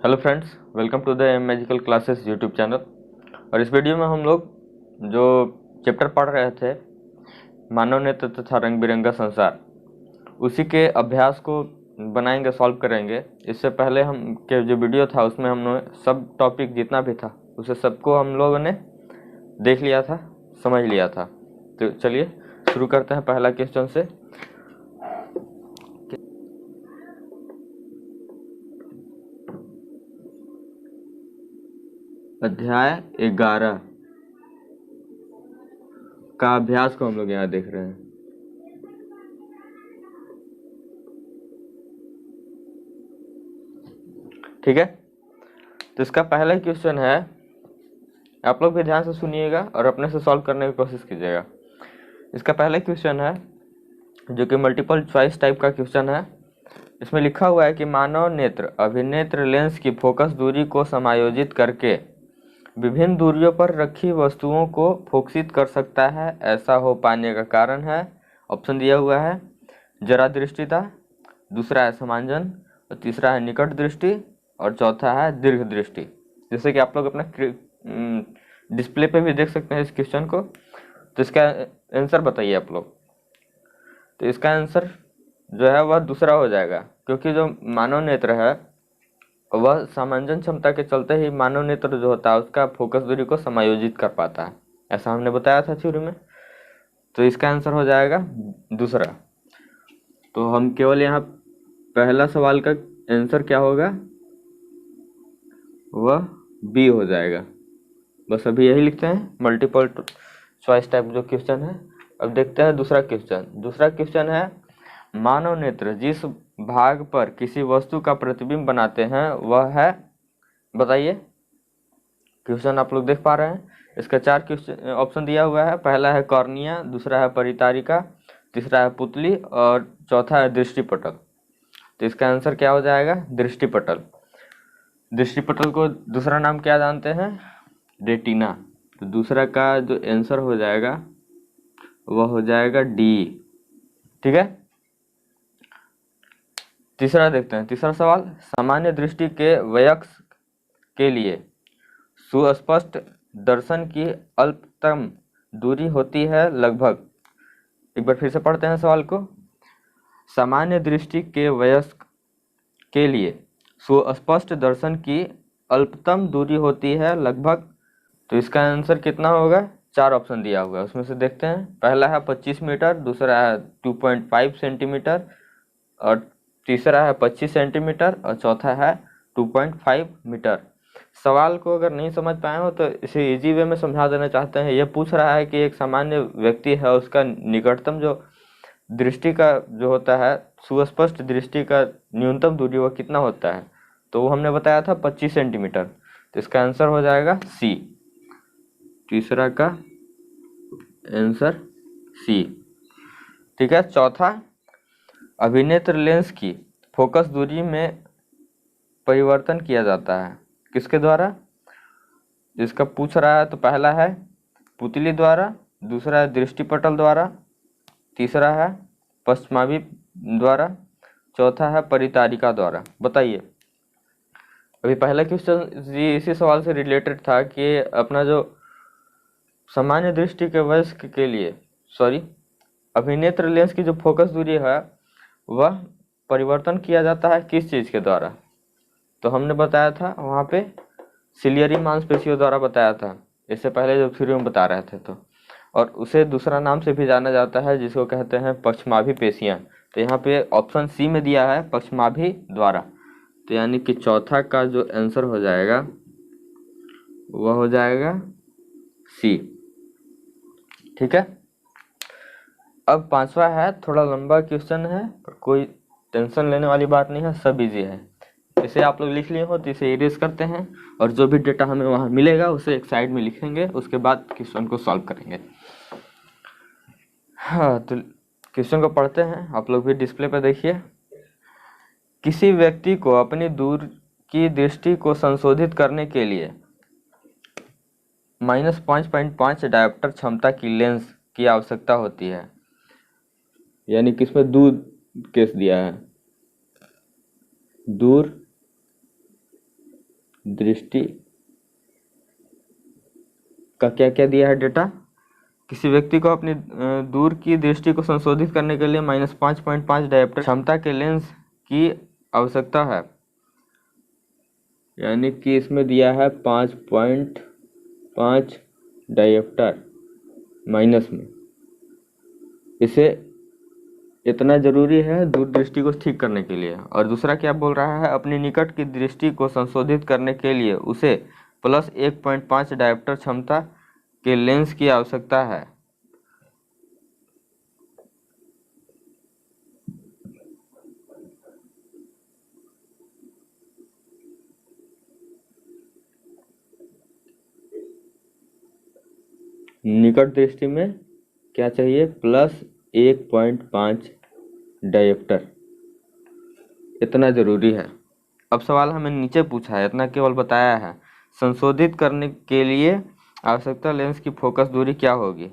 Hello friends, welcome to the M magical classes YouTube channel. और इस video में हम लोग जो चैप्टर पढ़ रहे थे, मानव नेत्र तथा रंग बिरंगा संसार, उसी के अभ्यास को बनाएंगे, सॉल्व करेंगे। इससे पहले हम के जो वीडियो था उसमें हमने सब टॉपिक जितना भी था उसे सबको हम लोगों ने देख लिया था, समझ लिया था। तो चलिए शुरू करते हैं पहला क्वेश्चन से। अध्याय 11 का अभ्यास को हम लोग यहाँ देख रहे हैं। ठीक है, तो इसका पहला क्वेश्चन है, आप लोग भी ध्यान से सुनिएगा और अपने से सॉल्व करने की कोशिश कीजिएगा। इसका पहला क्वेश्चन है जो कि मल्टीपल चॉइस टाइप का क्वेश्चन है। इसमें लिखा हुआ है कि मानव नेत्र अभिनेत्र लेंस की फोकस दूरी को समायोजित करके विभिन्न दूरियों पर रखी वस्तुओं को फोकसित कर सकता है। ऐसा हो पाने का कारण है, ऑप्शन दिया हुआ है, जरा दृष्टिता, दूसरा है समांजन, और तीसरा है निकट दृष्टि, और चौथा है दीर्घ दृष्टि। जैसे कि आप लोग अपना डिस्प्ले पे भी देख सकते हैं इस क्वेश्चन को। तो इसका आंसर बताइए आप लोग। तो इसका आंसर जो है वह दूसरा हो जाएगा, क्योंकि जो मानव नेत्र है वह समांजन क्षमता के चलते ही मानव नेत्र जो होता है उसका फोकस दूरी को समायोजित कर पाता है, ऐसा हमने बताया था थ्योरी में। तो इसका आंसर हो जाएगा दूसरा। तो हम केवल यहाँ पहला सवाल का आंसर क्या होगा, वह बी हो जाएगा। बस अभी यही लिखते हैं, मल्टीपल चॉइस टाइप जो क्वेश्चन है। अब देखते हैं दूसरा क्वेश्चन। दूसरा क्वेश्चन है, मानव नेत्र जिस भाग पर किसी वस्तु का प्रतिबिंब बनाते हैं वह है, बताइए। क्वेश्चन आप लोग देख पा रहे हैं। इसका 4 क्वेश्चन ऑप्शन दिया हुआ है। पहला है कॉर्निया, दूसरा है परितारिका, तीसरा है पुतली, और चौथा है दृष्टिपटल। तो इसका आंसर क्या हो जाएगा, दृष्टिपटल। दृष्टिपटल को दूसरा नाम क्या जानते हैं, रेटिना। तो दूसरा का जो आंसर हो जाएगा वह हो जाएगा डी। ठीक है, तीसरा देखते हैं। तीसरा सवाल, सामान्य दृष्टि के वयस्क के लिए सुस्पष्ट दर्शन की अल्पतम दूरी होती है लगभग। एक बार फिर से पढ़ते हैं सवाल को। सामान्य दृष्टि के वयस्क के लिए सुस्पष्ट दर्शन की अल्पतम दूरी होती है लगभग। तो इसका आंसर कितना होगा, 4 ऑप्शन दिया हुआ है, उसमें से देखते हैं। पहला है 25 मीटर, दूसरा है 2.5 सेंटीमीटर, और तीसरा है 25 सेंटीमीटर, और चौथा है 2.5 मीटर। सवाल को अगर नहीं समझ पाए हो तो इसे इजी वे में समझा देना चाहते हैं। यह पूछ रहा है कि एक सामान्य व्यक्ति है, उसका निकटतम जो दृष्टि का जो होता है, सुस्पष्ट दृष्टि का न्यूनतम दूरी वो कितना होता है। तो वो हमने बताया था 25 सेंटीमीटर। तो इसका आंसर हो जाएगा सी। तीसरा का आंसर सी। ठीक है, चौथा, अभिनेत्र लेंस की फोकस दूरी में परिवर्तन किया जाता है किसके द्वारा, जिसका पूछ रहा है। तो पहला है पुतली द्वारा, दूसरा है दृष्टिपटल द्वारा, तीसरा है पश्चिमाभि द्वारा, चौथा है परितारिका द्वारा। बताइए। अभी पहला क्वेश्चन इसी सवाल से रिलेटेड था कि अपना जो सामान्य दृष्टि के वयस्क के लिए, सॉरी, अभिनेत्र लेंस की जो फोकस दूरी है वह परिवर्तन किया जाता है किस चीज़ के द्वारा। तो हमने बताया था वहाँ पे सिलियरी मांसपेशियों द्वारा बताया था, इससे पहले जब थ्योरी में बता रहे थे। तो और उसे दूसरा नाम से भी जाना जाता है जिसको कहते हैं पश्चिमाभि पेशियाँ। तो यहाँ पे ऑप्शन सी में दिया है पश्चिमाभि द्वारा। तो यानी कि चौथा का जो आंसर हो जाएगा वह हो जाएगा सी। ठीक है, अब पांचवा है, थोड़ा लंबा क्वेश्चन है, कोई टेंशन लेने वाली बात नहीं है, सब इजी है। इसे आप लोग लिख लिए हो तो इसे इरेज करते हैं, और जो भी डेटा हमें वहाँ मिलेगा उसे एक साइड में लिखेंगे, उसके बाद क्वेश्चन को सॉल्व करेंगे। हाँ, तो क्वेश्चन को पढ़ते हैं, आप लोग भी डिस्प्ले पर देखिए। किसी व्यक्ति को अपनी दूर की दृष्टि को संशोधित करने के लिए -5.5 डायोप्टर क्षमता की लेंस की आवश्यकता होती है। यानी किसमें दूर केस दिया है, दूर दृष्टि का क्या क्या दिया है डेटा। किसी व्यक्ति को अपनी दूर की दृष्टि को संशोधित करने के लिए -5.5 डायोप्टर क्षमता के लेंस की आवश्यकता है, यानी कि इसमें दिया है 5.5 डायोप्टर माइनस में। इसे इतना जरूरी है दूर दृष्टि को ठीक करने के लिए। और दूसरा क्या बोल रहा है, अपनी निकट की दृष्टि को संशोधित करने के लिए उसे +1.5 डायोप्टर क्षमता के लेंस की आवश्यकता है। निकट दृष्टि में क्या चाहिए, +1.5 डायोप्टर, इतना जरूरी है। अब सवाल हमें नीचे पूछा है, इतना केवल बताया है, संशोधित करने के लिए आवश्यकता लेंस की फोकस दूरी क्या होगी,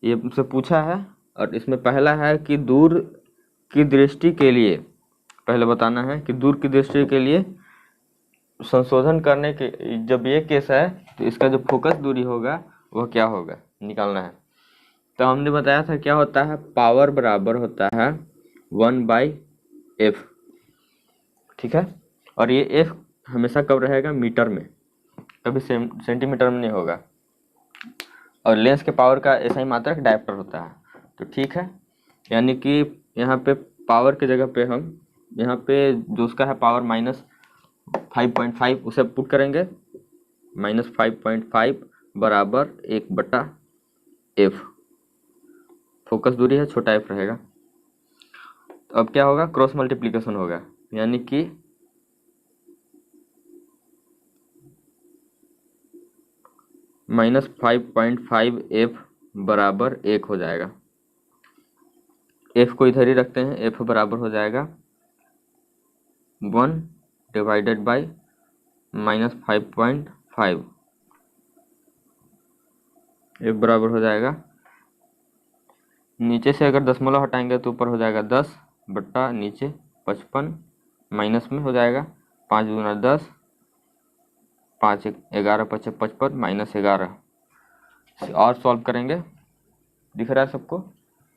ये मुझसे पूछा है। और इसमें पहला है कि दूर की दृष्टि के लिए, पहले बताना है कि दूर की दृष्टि के लिए संशोधन करने के, जब ये केस है तो इसका जो फोकस दूरी होगा वह क्या होगा, निकालना है। तो हमने बताया था क्या होता है, पावर बराबर होता है 1/f, ठीक है। और ये f हमेशा कब रहेगा, मीटर में, कभी सेंटीमीटर में नहीं होगा। और लेंस के पावर का ऐसा ही मात्रक डायोप्टर होता है, तो ठीक है। यानी कि यहाँ पे पावर की जगह पे हम यहाँ पे जो उसका है पावर -5.5 उसे पुट करेंगे, -5.5 बराबर 1/f, फोकस दूरी है, छोटा f रहेगा। तो अब क्या होगा, क्रॉस मल्टीप्लिकेशन होगा, यानी कि -5.5f बराबर 1 हो जाएगा। f को इधर ही रखते हैं, f बराबर हो जाएगा 1 डिवाइडेड बाई -5.5, f बराबर हो जाएगा, नीचे से अगर दशमलव हटाएंगे तो ऊपर हो जाएगा 10 बट्टा नीचे 55, माइनस में हो जाएगा 5 दूना 10, 5 11 5 55 -11। और सॉल्व करेंगे, दिख रहा है सबको,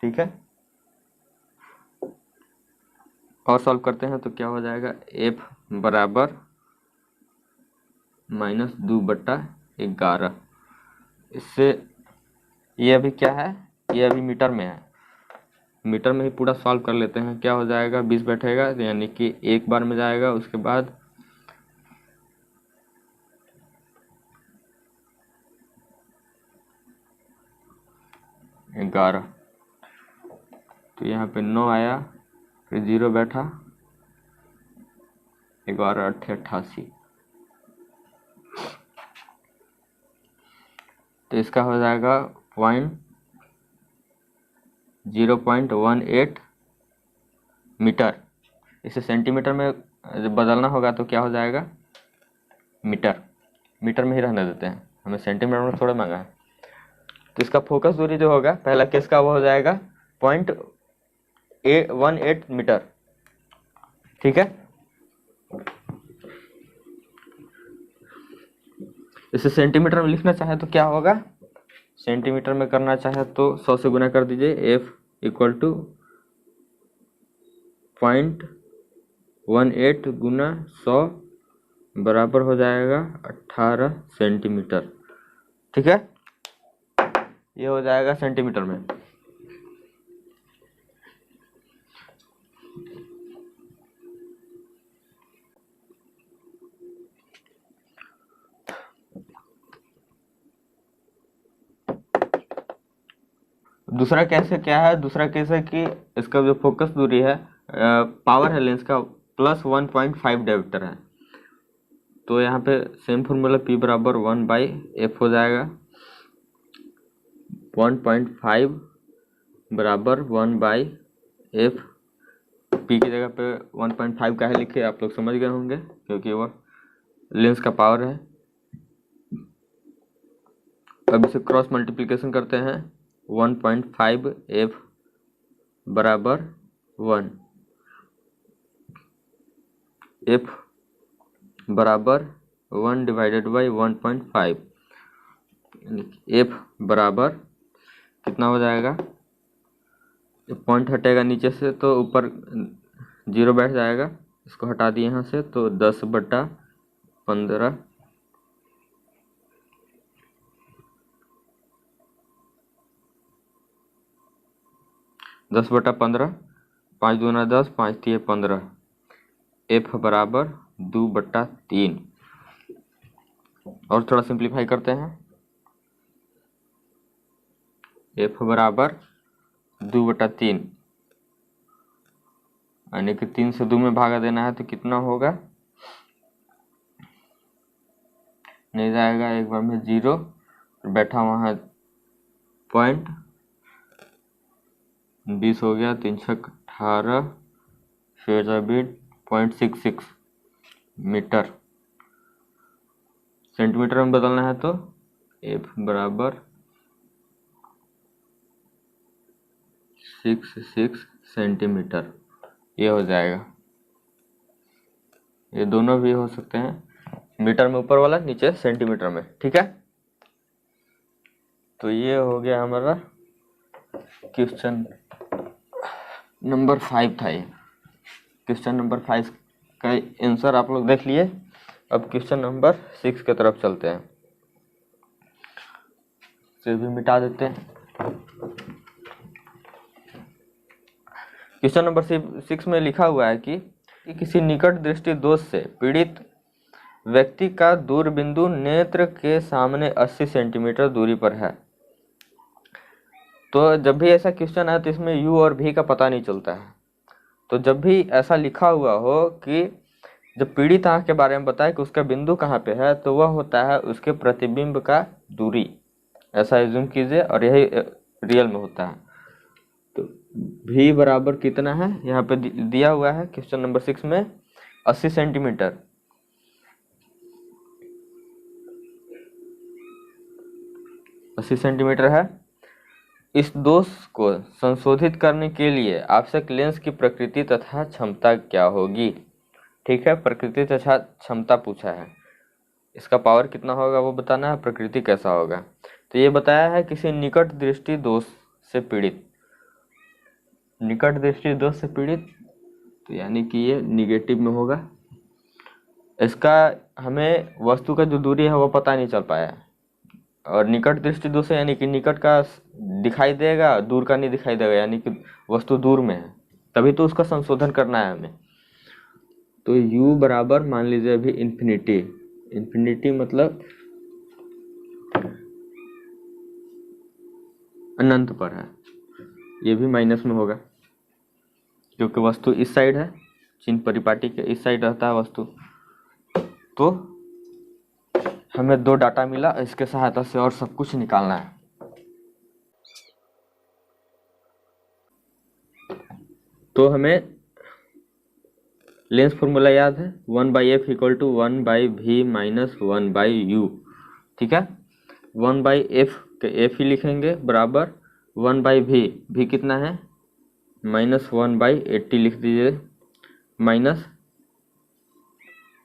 ठीक है। और सॉल्व करते हैं तो क्या हो जाएगा, f बराबर -2/11। इससे ये अभी क्या है, ये अभी मीटर में है, मीटर में ही पूरा सॉल्व कर लेते हैं। क्या हो जाएगा, 20 बैठेगा, यानी कि एक बार में जाएगा, उसके बाद 11, तो यहाँ पे 9 आया, फिर 0 बैठा, 11 8 88, तो इसका हो जाएगा 0.18 मीटर। इसे सेंटीमीटर में जब बदलना होगा तो क्या हो जाएगा, मीटर, मीटर में ही रहने देते हैं, हमें सेंटीमीटर में थोड़ा महंगा है। तो इसका फोकस दूरी जो होगा पहला केस का वो हो जाएगा 0.18 मीटर, ठीक है। इसे सेंटीमीटर में लिखना चाहे तो क्या होगा, सेंटीमीटर में करना चाहे तो 100 से गुना कर दीजिए, f इक्वल टू 0.18 गुना 100 बराबर हो जाएगा 18 सेंटीमीटर, ठीक है। ये हो जाएगा सेंटीमीटर में। दूसरा केस है, क्या है, दूसरा केस है कि इसका जो फोकस दूरी है, पावर है लेंस का +1.5 डायोप्टर है। तो यहाँ पे सेम फॉर्मूला P बराबर 1/f हो जाएगा, 1.5 बराबर 1/f। P की जगह पे 1.5 का है लिखे, आप लोग समझ गए होंगे, क्योंकि वह लेंस का पावर है। अब इसे क्रॉस मल्टीप्लिकेशन करते हैं, 1.5f बराबर 1, f बराबर 1 डिवाइडेड बाई 1.5, एफ बराबर कितना हो जाएगा, पॉइंट हटेगा नीचे से तो ऊपर 0 बैठ जाएगा, इसको हटा दिए यहाँ से, तो 10/15, 10/15, 5 दूना 10, 5 3 15, एफ बराबर 2/3। और थोड़ा सिंप्लीफाई करते हैं, एफ बराबर 2/3, यानी कि 3 से 2 में भागा देना है तो कितना होगा, नहीं जाएगा, एक बार में 0 बैठा वहाँ पॉइंट, 20 हो गया, 3 छक 18, फिर 0.66 मीटर, सेंटीमीटर में बदलना है तो एफ बराबर 66 सेंटीमीटर, ये हो जाएगा। ये दोनों भी हो सकते हैं, मीटर में ऊपर वाला, नीचे सेंटीमीटर में, ठीक है। तो ये हो गया हमारा क्वेश्चन नंबर 5 था। ये क्वेश्चन नंबर 5 का आंसर आप लोग देख लिए। अब क्वेश्चन नंबर 6 की तरफ चलते हैं, इसे भी मिटा देते हैं। क्वेश्चन नंबर 6 में लिखा हुआ है कि किसी निकट दृष्टि दोष से पीड़ित व्यक्ति का दूरबिंदु नेत्र के सामने 80 सेंटीमीटर दूरी पर है। तो जब भी ऐसा क्वेश्चन है तो इसमें u और v का पता नहीं चलता है। तो जब भी ऐसा लिखा हुआ हो कि जब पीड़ित आंख के बारे में बताए कि उसका बिंदु कहाँ पे है, तो वह होता है उसके प्रतिबिंब का दूरी, ऐसा एज्यूम कीजिए, और यही रियल में होता है। तो v बराबर कितना है, यहाँ पे दिया हुआ है क्वेश्चन नंबर 6 में 80 सेंटीमीटर। है। इस दोष को संशोधित करने के लिए आवश्यक लेंस की प्रकृति तथा क्षमता क्या होगी। ठीक है, प्रकृति तथा क्षमता पूछा है, इसका पावर कितना होगा वो बताना है, प्रकृति कैसा होगा। तो ये बताया है किसी निकट दृष्टि दोष से पीड़ित, निकट दृष्टि दोष से पीड़ित, तो यानी कि ये निगेटिव में होगा। इसका हमें वस्तु का जो दूरी है वो पता नहीं चल पाया, और निकट दृष्टि दोष है यानी कि निकट का दिखाई देगा, दूर का नहीं दिखाई देगा, यानी कि वस्तु दूर में है, तभी तो उसका संशोधन करना है हमें। तो u बराबर मान लीजिए अभी इन्फिनिटी, इन्फिनिटी मतलब अनंत पर है, ये भी माइनस में होगा क्योंकि वस्तु इस साइड है, चिन्ह परिपाटी के इस साइड रहता है वस्तु। तो हमें 2 डाटा मिला, इसके सहायता से और सब कुछ निकालना है। तो हमें लेंस फॉर्मूला याद है, 1/f = 1/v - 1/u। ठीक है, 1/f के f ही लिखेंगे बराबर 1/v, v कितना है -1/80 लिख दीजिए, माइनस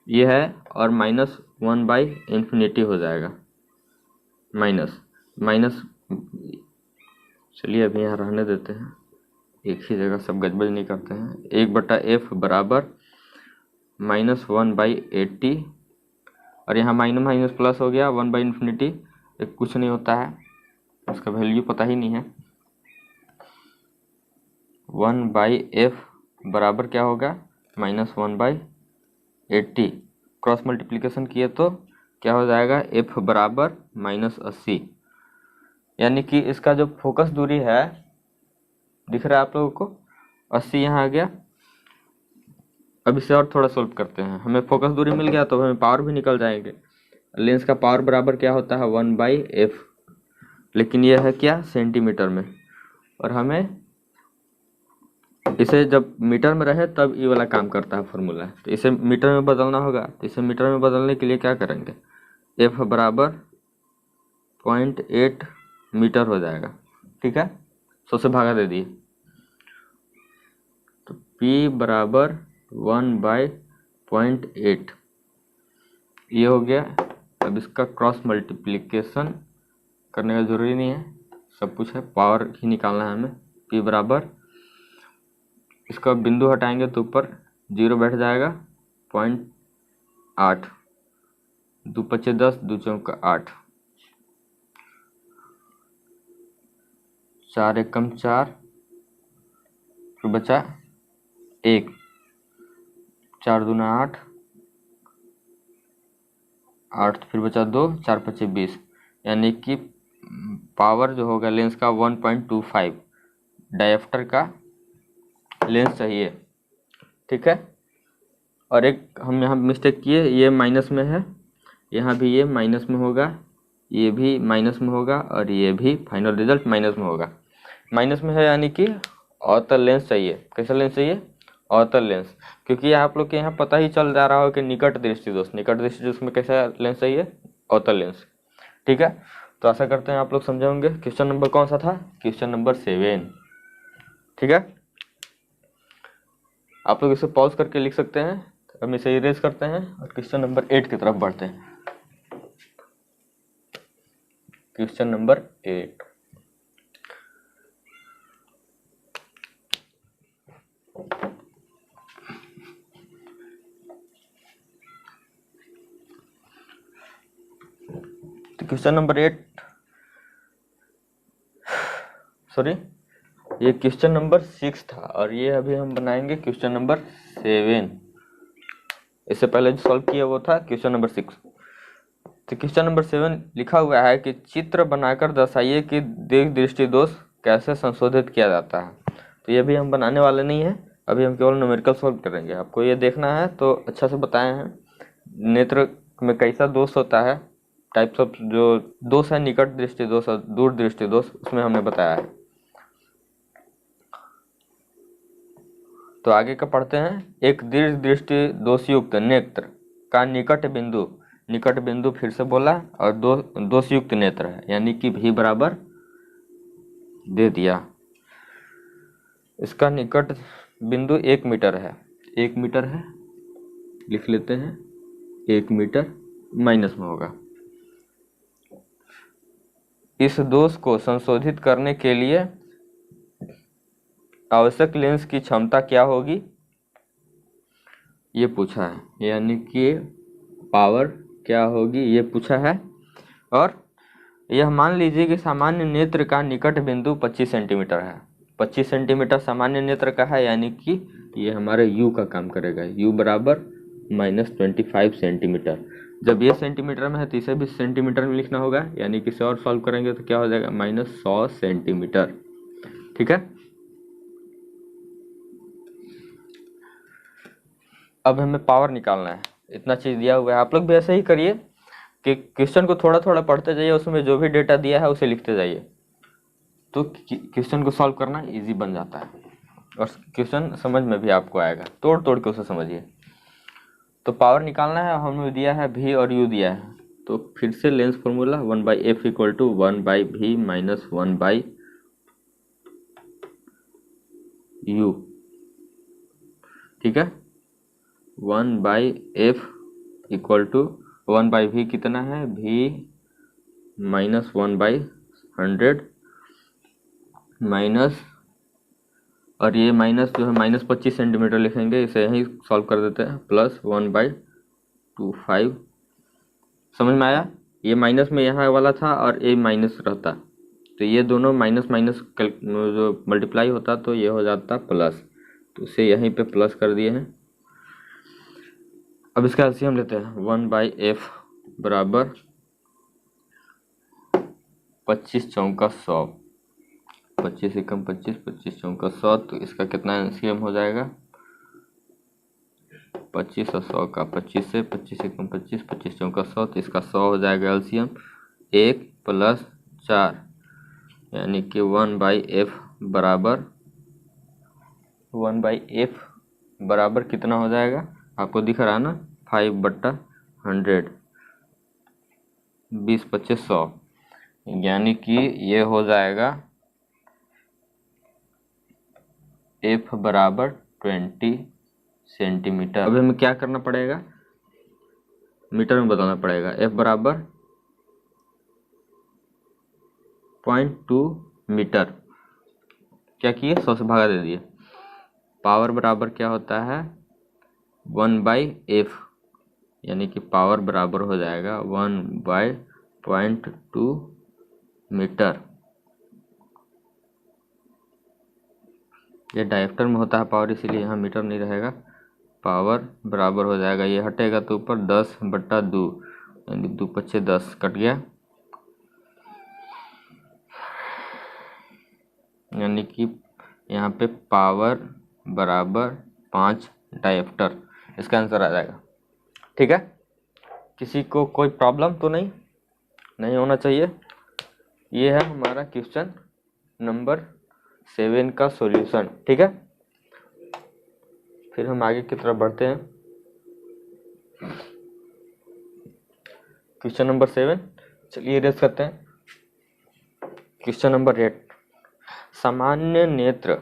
ये है और -1/∞ हो जाएगा, माइनस। चलिए अभी यहाँ रहने देते हैं, एक ही जगह सब गजबज नहीं करते हैं। 1/f बराबर -1/80, और यहाँ माइनस माइनस प्लस हो गया, 1/∞, कुछ नहीं होता है, उसका वैल्यू पता ही नहीं है। 1/f बराबर क्या होगा -1/80, क्रॉस मल्टीप्लिकेशन किए तो क्या हो जाएगा, f बराबर -80, यानी कि इसका जो फोकस दूरी है दिख रहा है आप लोगों को, 80 यहाँ आ गया। अब इसे और थोड़ा सोल्व करते हैं, हमें फोकस दूरी मिल गया तो हमें पावर भी निकल जाएंगे। लेंस का पावर बराबर क्या होता है 1/f, लेकिन यह है क्या सेंटीमीटर में, और हमें इसे जब मीटर में रहे तब ये वाला काम करता है फॉर्मूला। तो इसे मीटर में बदलना होगा, तो इसे मीटर में बदलने के लिए क्या करेंगे, f बराबर 0.8 मीटर हो जाएगा। ठीक है, 100 से भागा दे दिए, तो p बराबर 1/0.8, ये हो गया। अब इसका क्रॉस मल्टीप्लिकेशन करने का ज़रूरी नहीं है, सब कुछ है, पावर ही निकालना है हमें। P बराबर, इसका बिंदु हटाएंगे तो ऊपर 0 बैठ जाएगा, 0.8, 2 पच्चे 10, 2 चौका 8, 4 एकम 4, फिर बचा 1, 4 दूना 8, 8 फिर बचा 2, 4 पच्चे 20, यानी कि पावर जो होगा लेंस का 1.25 डायफ्टर का लेंस चाहिए। ठीक है। और एक हम यहाँ मिस्टेक किए, ये माइनस में है, यहाँ भी ये माइनस में होगा, ये भी माइनस में होगा, और ये भी फाइनल रिजल्ट माइनस में होगा। माइनस में है यानी कि अवतल लेंस चाहिए। कैसा लेंस चाहिए? अवतल लेंस। क्योंकि आप लोग के यहाँ पता ही चल जा रहा हो कि निकट दृष्टि दोष, निकट दृष्टि दोष में कैसा लेंस चाहिए? अवतल लेंस। ठीक है, तो आशा करते हैं आप लोग समझे होंगे। क्वेश्चन नंबर कौन सा था? Question number 7। ठीक है, आप लोग इसे पॉज करके लिख सकते हैं। हम इसे इरेज करते हैं और क्वेश्चन नंबर 8 की तरफ बढ़ते हैं। क्वेश्चन नंबर 8, तो क्वेश्चन नंबर 8 सॉरी, ये क्वेश्चन नंबर 6 था और ये अभी हम बनाएंगे क्वेश्चन नंबर 7। इससे पहले जो सॉल्व किया वो था क्वेश्चन नंबर 6। तो क्वेश्चन नंबर 7 लिखा हुआ है कि चित्र बनाकर दर्शाइए कि दीर्घ दृष्टि दोष कैसे संशोधित किया जाता है। तो ये भी हम बनाने वाले नहीं है, अभी हम केवल न्यूमेरिकल सॉल्व करेंगे। आपको ये देखना है तो अच्छा से बताए हैं नेत्र में कैसा दोष होता है, टाइप्स ऑफ जो दोष है, निकट दृष्टि दोष और दूर दृष्टि दोष, उसमें हमने बताया है। तो आगे का पढ़ते हैं। एक दीर्घ दृष्टि दोषयुक्त नेत्र का निकट बिंदु फिर से बोला, और दोषयुक्त नेत्र है, यानी कि भी बराबर दे दिया। इसका निकट बिंदु 1 मीटर है, 1 मीटर है, लिख लेते हैं 1 मीटर, माइनस में होगा। इस दोष को संशोधित करने के लिए आवश्यक लेंस की क्षमता क्या होगी, ये पूछा है, यानी कि पावर क्या होगी ये पूछा है। और यह मान लीजिए कि सामान्य नेत्र का निकट बिंदु 25 सेंटीमीटर है। 25 सेंटीमीटर सामान्य नेत्र का है, यानी कि ये हमारे u का काम करेगा। u बराबर -25 सेंटीमीटर। जब ये सेंटीमीटर में है तो इसे भी सेंटीमीटर में लिखना होगा, यानी कि इसे और सॉल्व करेंगे तो क्या हो जाएगा? -100 सेंटीमीटर। ठीक है, अब हमें पावर निकालना है। इतना चीज दिया हुआ है, आप लोग भी ऐसे ही करिए कि क्वेश्चन को थोड़ा थोड़ा पढ़ते जाइए, उसमें जो भी डेटा दिया है उसे लिखते जाइए, तो क्वेश्चन को सॉल्व करना इजी बन जाता है और क्वेश्चन समझ में भी आपको आएगा। तोड़ तोड़ के उसे समझिए। तो पावर निकालना है, हमें दिया है v और u दिया है, तो फिर से lens formula 1/f equal to 1/v minus 1/u। ठीक है, 1/f इक्वल टू 1/v कितना है? v माइनस 1/100 माइनस, और ये माइनस जो है -25 सेंटीमीटर लिखेंगे, इसे यहीं सॉल्व कर देते हैं, प्लस 1/25। समझ में आया? ये माइनस में यहाँ वाला था और ये माइनस रहता, तो ये दोनों माइनस माइनस जो मल्टीप्लाई होता तो ये हो जाता प्लस, तो इसे यहीं पे प्लस कर दिए हैं। अब इसका एलसीएम लेते हैं। 1/f बराबर 25 चौका 100, 25 एकम 25, 25 चौका 100, तो इसका कितना एलसीएम हो जाएगा? 25 और 100 का 25 से 25 एकम 25, 25 चौका 100, तो इसका 100 हो जाएगा एलसीएम। 1 + 4 यानी कि 1/f बराबर कितना हो जाएगा? आपको दिख रहा है ना, 5/100, 20 × 25 100, यानी कि ये हो जाएगा f बराबर 20 सेंटीमीटर। अब हमें क्या करना पड़ेगा? मीटर में बताना पड़ेगा। F बराबर 0.2 मीटर। क्या किए, 100 से भागा दे दिए। पावर बराबर क्या होता है, 1/f, यानी कि पावर बराबर हो जाएगा 1/0.2 मीटर। ये डायरेक्टर में होता है पावर, इसीलिए यहाँ मीटर नहीं रहेगा। पावर बराबर हो जाएगा, ये हटेगा तो ऊपर 10/2, यानी 2 पच्चे 10 कट गया, यानी कि यहाँ पे पावर बराबर 5 डायरेक्टर, इसका आंसर आ जाएगा। ठीक है, किसी को कोई प्रॉब्लम तो नहीं होना चाहिए। ये है हमारा क्वेश्चन नंबर 7 का सॉल्यूशन। ठीक है, फिर हम आगे की तरफ बढ़ते हैं। क्वेश्चन नंबर 7, चलिए रेस करते हैं। क्वेश्चन नंबर 8, सामान्य नेत्र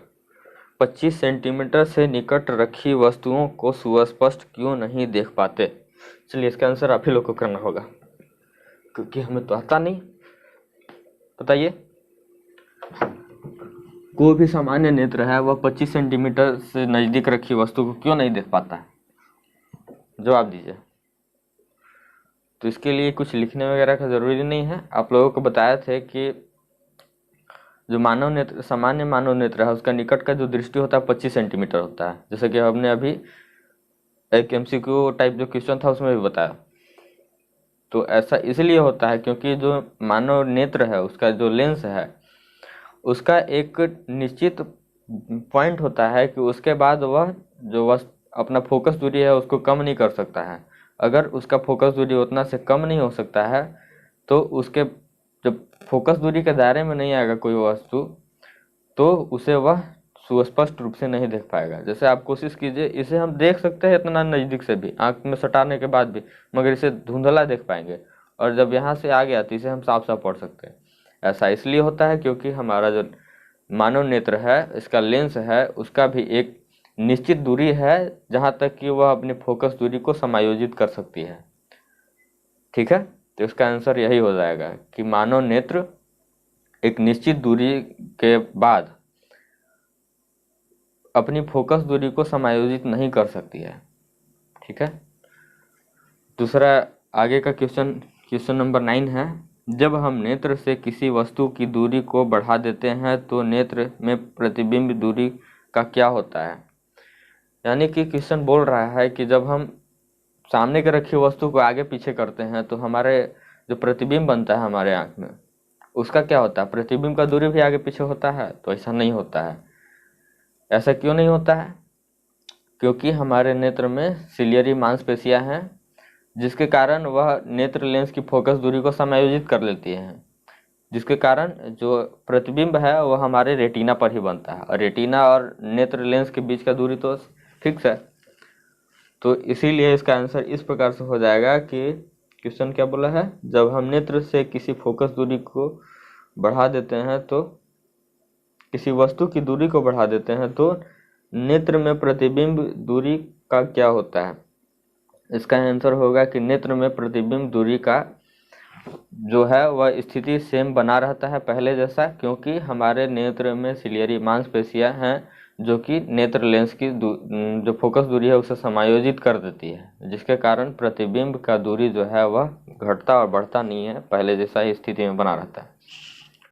25 सेंटीमीटर से निकट रखी वस्तुओं को सुस्पष्ट क्यों नहीं देख पाते। चलिए इसका आंसर आप ही लोग को करना होगा, क्योंकि हमें तो आता नहीं। बताइए, कोई भी सामान्य नेत्र है वह 25 सेंटीमीटर से नजदीक रखी वस्तु को क्यों नहीं देख पाता है, जवाब दीजिए। तो इसके लिए कुछ लिखने वगैरह का जरूरी नहीं है। आप लोगों को बताया थे कि जो मानव नेत्र, सामान्य मानव नेत्र है, उसका निकट का जो दृष्टि होता है 25 सेंटीमीटर होता है, जैसे कि हमने अभी एक MCQ टाइप जो क्वेश्चन था उसमें भी बताया। तो ऐसा इसलिए होता है क्योंकि जो मानव नेत्र है उसका जो लेंस है उसका एक निश्चित पॉइंट होता है कि उसके बाद वह जो अपना फोकस दूरी है उसको कम नहीं कर सकता है। अगर उसका फोकस दूरी उतना से कम नहीं हो सकता है तो उसके जब फोकस दूरी के दायरे में नहीं आएगा कोई वस्तु, तो उसे वह सुस्पष्ट रूप से नहीं देख पाएगा। जैसे आप कोशिश कीजिए, इसे हम देख सकते हैं इतना नज़दीक से भी, आंख में सटाने के बाद भी, मगर इसे धुंधला देख पाएंगे, और जब यहाँ से आ गया तो इसे हम साफ साफ पढ़ सकते हैं। ऐसा इसलिए होता है क्योंकि हमारा जो मानव नेत्र है, इसका लेंस है, उसका भी एक निश्चित दूरी है जहाँ तक कि वह अपनी फोकस दूरी को समायोजित कर सकती है। ठीक है, तो इसका आंसर यही हो जाएगा कि मानव नेत्र एक निश्चित दूरी के बाद अपनी फोकस दूरी को समायोजित नहीं कर सकती है। ठीक है, दूसरा आगे का क्वेश्चन नंबर 9 है, जब हम नेत्र से किसी वस्तु की दूरी को बढ़ा देते हैं तो नेत्र में प्रतिबिंब दूरी का क्या होता है। यानी कि क्वेश्चन बोल रहा है कि जब हम सामने के रखी वस्तु को आगे पीछे करते हैं तो हमारे जो प्रतिबिंब बनता है हमारे आंख में, उसका क्या होता है, प्रतिबिंब का दूरी भी आगे पीछे होता है। तो ऐसा नहीं होता है। ऐसा क्यों नहीं होता है, क्योंकि हमारे नेत्र में सिलियरी मांसपेशियां हैं, जिसके कारण वह नेत्र लेंस की फोकस दूरी को समायोजित कर लेती हैं, जिसके कारण जो प्रतिबिंब है वह हमारे रेटिना पर ही बनता है, और रेटिना और नेत्र लेंस के बीच का दूरी तो फिक्स है। तो इसीलिए इसका आंसर इस प्रकार से हो जाएगा कि क्वेश्चन क्या बोला है, जब हम नेत्र से किसी फोकस दूरी को बढ़ा देते हैं, तो किसी वस्तु की दूरी को बढ़ा देते हैं तो नेत्र में प्रतिबिंब दूरी का क्या होता है। इसका आंसर होगा कि नेत्र में प्रतिबिंब दूरी का जो है वह स्थिति सेम बना रहता है पहले जैसा, क्योंकि हमारे नेत्र में सिलियरी मांसपेशियां हैं जो कि नेत्र लेंस की जो फोकस दूरी है उसे समायोजित कर देती है, जिसके कारण प्रतिबिंब का दूरी जो है वह घटता और बढ़ता नहीं है, पहले जैसा ही स्थिति में बना रहता है।